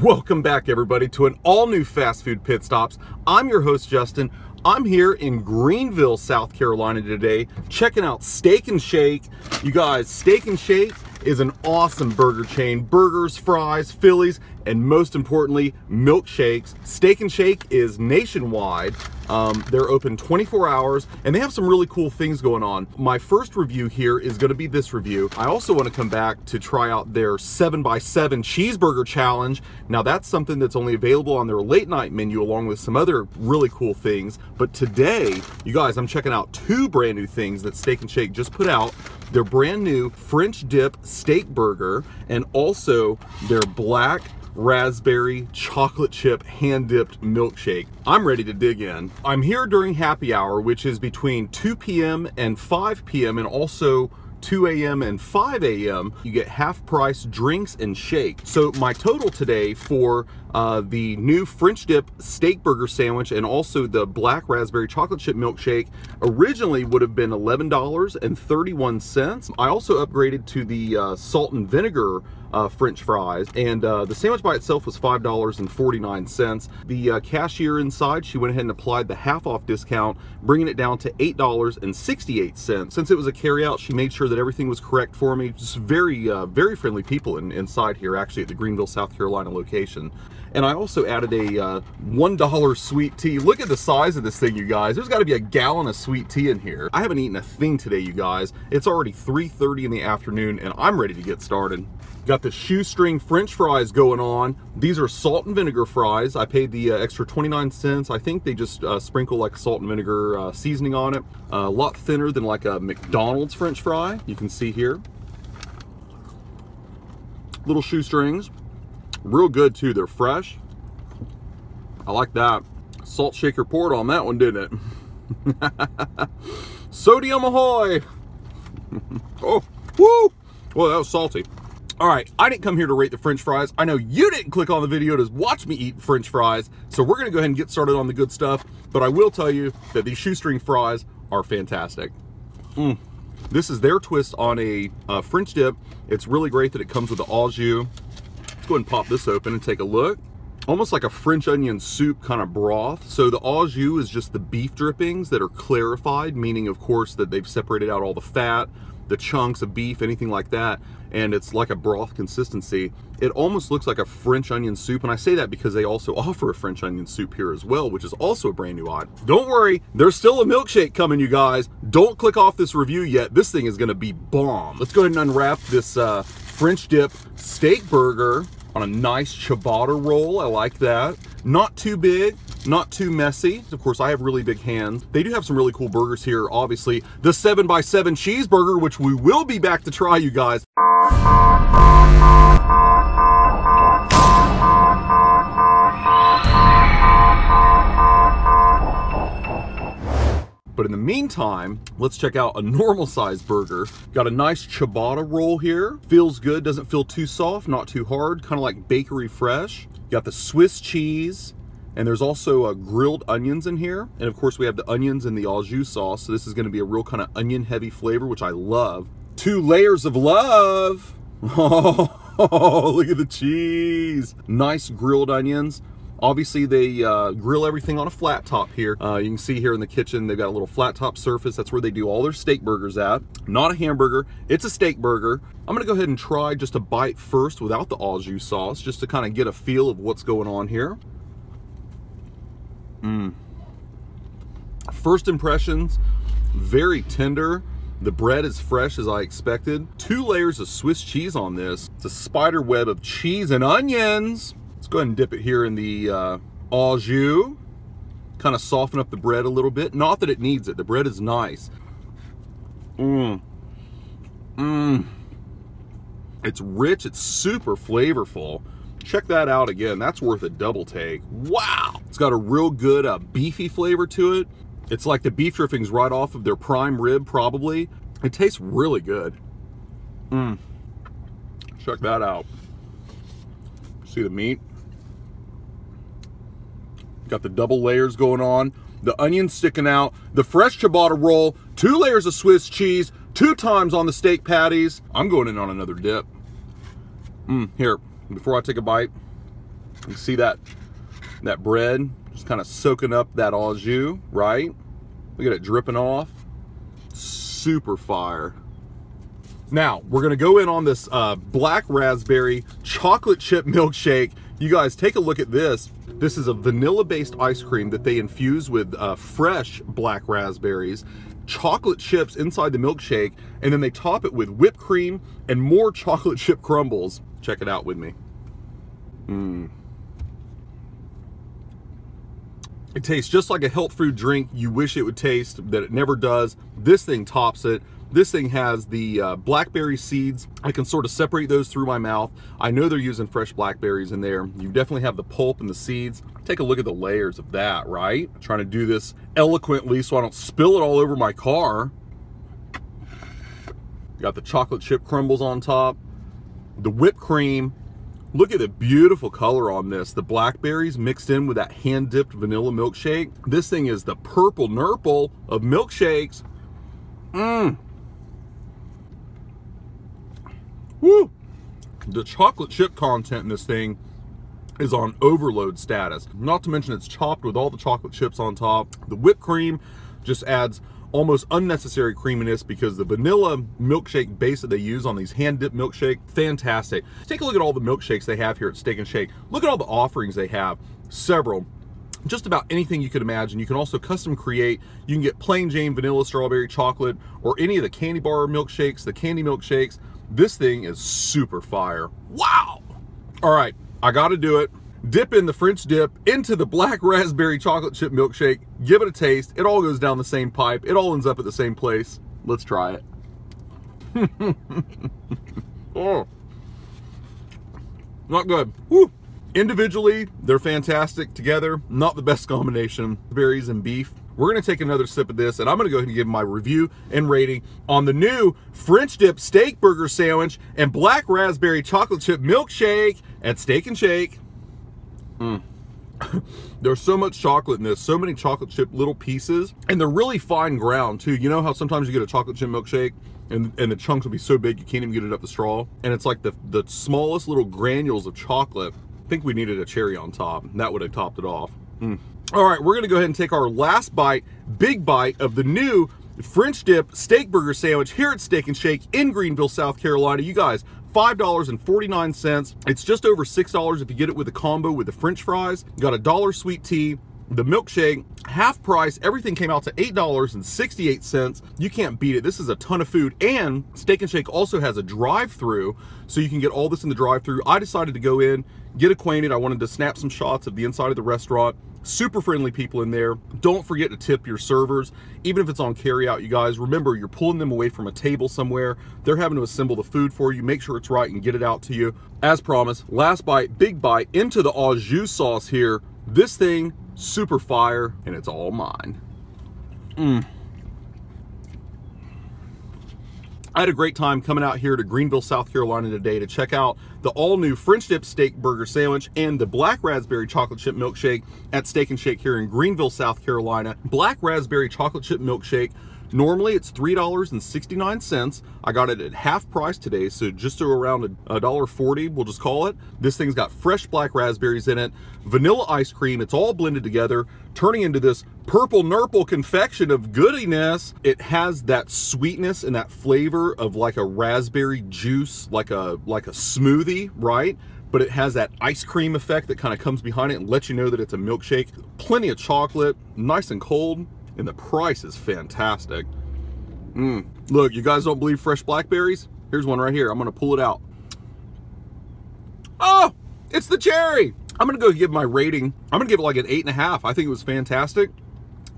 Welcome back, everybody, to an all-new Fast Food Pit Stops. I'm your host, Justin. I'm here in Greenville, South Carolina today, checking out Steak and Shake. You guys, Steak and Shake is an awesome burger chain. Burgers, fries, Phillies, and most importantly, milkshakes. Steak and Shake is nationwide. They're open 24 hours, and they have some really cool things going on. My first review here is going to be this review. I also want to come back to try out their 7x7 cheeseburger challenge. Now, that's something that's only available on their late night menu, along with some other really cool things. But today, you guys, I'm checking out two brand new things that Steak and Shake just put out. Their brand new French dip steak burger, and also their black raspberry chocolate chip hand dipped milkshake. I'm ready to dig in. I'm here during happy hour, which is between 2 p.m. and 5 p.m. and also 2 a.m. and 5 a.m. You get half price drinks and shake. So my total today for the new French dip steak burger sandwich and also the black raspberry chocolate chip milkshake originally would have been $11.31. I also upgraded to the salt and vinegar French fries, and the sandwich by itself was $5.49. The cashier inside, she went ahead and applied the half off discount, bringing it down to $8.68. Since it was a carryout, she made sure that everything was correct for me. Just very friendly people inside here, actually, at the Greenville, South Carolina location. And I also added a $1 sweet tea. Look at the size of this thing, you guys. There's got to be a gallon of sweet tea in here. I haven't eaten a thing today, you guys. It's already 3:30 in the afternoon, and I'm ready to get started. Got the Shoestring French fries going on. These are salt and vinegar fries. I paid the extra 29 cents. I think they just sprinkle like salt and vinegar seasoning on it. A lot thinner than like a McDonald's French fry. You can see here. Little shoestrings. Real good too, they're fresh. I like that. Salt shaker poured on that one, didn't it? Sodium ahoy! Oh, woo! Well, that was salty. All right, I didn't come here to rate the French fries. I know you didn't click on the video to watch me eat French fries, so we're gonna go ahead and get started on the good stuff. But I will tell you that these shoestring fries are fantastic. This is their twist on a French dip. It's really great that it comes with the au jus. Let's go ahead and pop this open and take a look. Almost like a French onion soup kind of broth. So the au jus is just the beef drippings that are clarified, meaning of course that they've separated out all the fat, the chunks of beef, anything like that, and it's like a broth consistency. It almost looks like a French onion soup, and I say that because they also offer a French onion soup here as well, which is also a brand new item. Don't worry, there's still a milkshake coming, you guys. Don't click off this review yet. This thing is gonna be bomb. Let's go ahead and unwrap this French dip steak burger on a nice ciabatta roll. I like that. Not too big, not too messy. Of course, I have really big hands. They do have some really cool burgers here. Obviously, the 7x7 cheeseburger, which we will be back to try, you guys. But in the meantime, let's check out a normal size burger. Got a nice ciabatta roll here. Feels good, doesn't feel too soft, not too hard, kind of like bakery fresh. Got the Swiss cheese, and there's also grilled onions in here. And of course we have the onions and the au jus sauce, so this is gonna be a real kind of onion heavy flavor, which I love. 2 layers of love. Oh, look at the cheese. Nice grilled onions. Obviously, they grill everything on a flat top here. You can see here in the kitchen, they've got a little flat top surface. That's where they do all their steak burgers at. Not a hamburger, it's a steak burger. I'm gonna go ahead and try just a bite first without the au jus sauce, just to kind of get a feel of what's going on here. First impressions, very tender. The bread is fresh as I expected. 2 layers of Swiss cheese on this. It's a spider web of cheese and onions. Let's go ahead and dip it here in the au jus. Kind of soften up the bread a little bit. Not that it needs it. The bread is nice. It's rich. It's super flavorful. Check that out again. That's worth a double take. Wow! It's got a real good beefy flavor to it. It's like the beef drippings right off of their prime rib, probably. It tastes really good. Check that out. See the meat? Got the double layers going on. The onions sticking out. The fresh ciabatta roll. 2 layers of Swiss cheese. 2 times on the steak patties. I'm going in on another dip. Here, before I take a bite. You see that bread just kind of soaking up that au jus, right? Look at it dripping off. Super fire. Now, we're gonna go in on this black raspberry chocolate chip milkshake. You guys, take a look at this. This is a vanilla-based ice cream that they infuse with fresh black raspberries, chocolate chips inside the milkshake, and then they top it with whipped cream and more chocolate chip crumbles. Check it out with me. It tastes just like a health food drink you wish it would taste, that it never does. This thing tops it. This thing has the blackberry seeds. I can sort of separate those through my mouth. I know they're using fresh blackberries in there. You definitely have the pulp and the seeds. Take a look at the layers of that, right? I'm trying to do this eloquently so I don't spill it all over my car. Got the chocolate chip crumbles on top, the whipped cream. Look at the beautiful color on this. The blackberries mixed in with that hand-dipped vanilla milkshake. This thing is the purple nurple of milkshakes. Woo! The chocolate chip content in this thing is on overload status. Not to mention it's chopped with all the chocolate chips on top. The whipped cream just adds almost unnecessary creaminess because the vanilla milkshake base that they use on these hand-dipped milkshake, fantastic. Take a look at all the milkshakes they have here at Steak and Shake. Look at all the offerings they have. Several. Just about anything you could imagine. You can also custom create. You can get plain Jane vanilla, strawberry, chocolate, or any of the candy bar milkshakes, the candy milkshakes. This thing is super fire. Wow! All right, I gotta do it. Dip in the French dip into the black raspberry chocolate chip milkshake. Give it a taste. It all goes down the same pipe. It all ends up at the same place. Let's try it. Oh, not good. Woo! Individually, they're fantastic. Together, not the best combination. Berries and beef. We're gonna take another sip of this, and I'm gonna go ahead and give my review and rating on the new French dip steak burger sandwich and black raspberry chocolate chip milkshake at Steak and Shake. There's so much chocolate in this, so many chocolate chip little pieces, and they're really fine ground too. You know how sometimes you get a chocolate chip milkshake and the chunks will be so big you can't even get it up the straw, and it's like the smallest little granules of chocolate. I think we needed a cherry on top. That would have topped it off. All right, we're gonna go ahead and take our last bite, big bite of the new French dip steak burger sandwich here at Steak and Shake in Greenville, South Carolina. You guys, $5.49. It's just over $6 if you get it with a combo with the French fries. You got $1 sweet tea, the milkshake, half price. Everything came out to $8.68. You can't beat it. This is a ton of food. And Steak and Shake also has a drive-through, so you can get all this in the drive-through. I decided to go in, get acquainted. I wanted to snap some shots of the inside of the restaurant. Super friendly people in there. Don't forget to tip your servers, even if it's on carryout. You guys, remember, you're pulling them away from a table somewhere. They're having to assemble the food for you. Make sure it's right and get it out to you. As promised, last bite, big bite into the au jus sauce here. This thing, super fire, and it's all mine. I had a great time coming out here to Greenville, South Carolina today to check out the all-new French dip steak burger sandwich and the black raspberry chocolate chip milkshake at Steak and Shake here in Greenville, South Carolina. Black raspberry chocolate chip milkshake, normally it's $3.69. I got it at half price today, so just around $1.40, we'll just call it. This thing's got fresh black raspberries in it, vanilla ice cream. It's all blended together, turning into this purple nurple confection of goodiness. It has that sweetness and that flavor of like a raspberry juice, like a smoothie, right? But it has that ice cream effect that kind of comes behind it and lets you know that it's a milkshake. Plenty of chocolate, nice and cold, and the price is fantastic. Look, you guys don't believe fresh blackberries? Here's one right here. I'm gonna pull it out. Oh, it's the cherry. I'm gonna go give my rating. I'm gonna give it like an 8.5. I think it was fantastic.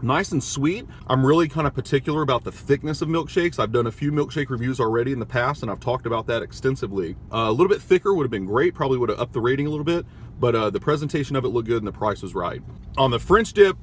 Nice and sweet. I'm really kind of particular about the thickness of milkshakes. I've done a few milkshake reviews already in the past, and I've talked about that extensively. A little bit thicker would have been great. Probably would have upped the rating a little bit, but the presentation of it looked good and the price was right. On the French dip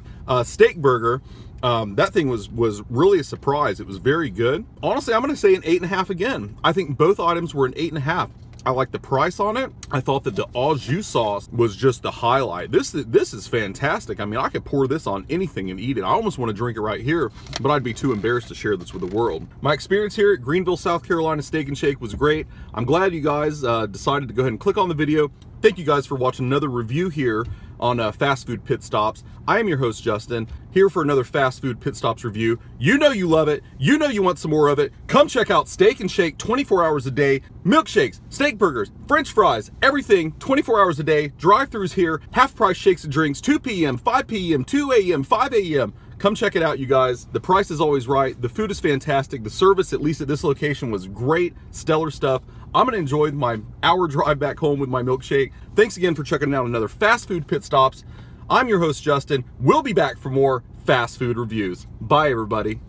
steak burger, that thing was really a surprise. It was very good. Honestly, I'm gonna say an 8.5 again. I think both items were an 8.5. I like the price on it. I thought that the au jus sauce was just the highlight. This is fantastic. I mean, I could pour this on anything and eat it. I almost want to drink it right here, but I'd be too embarrassed to share this with the world. My experience here at Greenville, South Carolina Steak and Shake was great. I'm glad you guys decided to go ahead and click on the video. Thank you guys for watching another review here on fast food pit stops. I am your host, Justin, here for another fast food pit stops review. You know you love it. You know you want some more of it. Come check out Steak and Shake 24 hours a day. Milkshakes, steak burgers, french fries, everything 24 hours a day. Drive-thrus here, half-price shakes and drinks, 2 p.m., 5 p.m., 2 a.m., 5 a.m. Come check it out, you guys. The price is always right. The food is fantastic. The service, at least at this location, was great. Stellar stuff. I'm gonna enjoy my hour drive back home with my milkshake. Thanks again for checking out another fast food pit stops. I'm your host, Justin. We'll be back for more fast food reviews. Bye, everybody.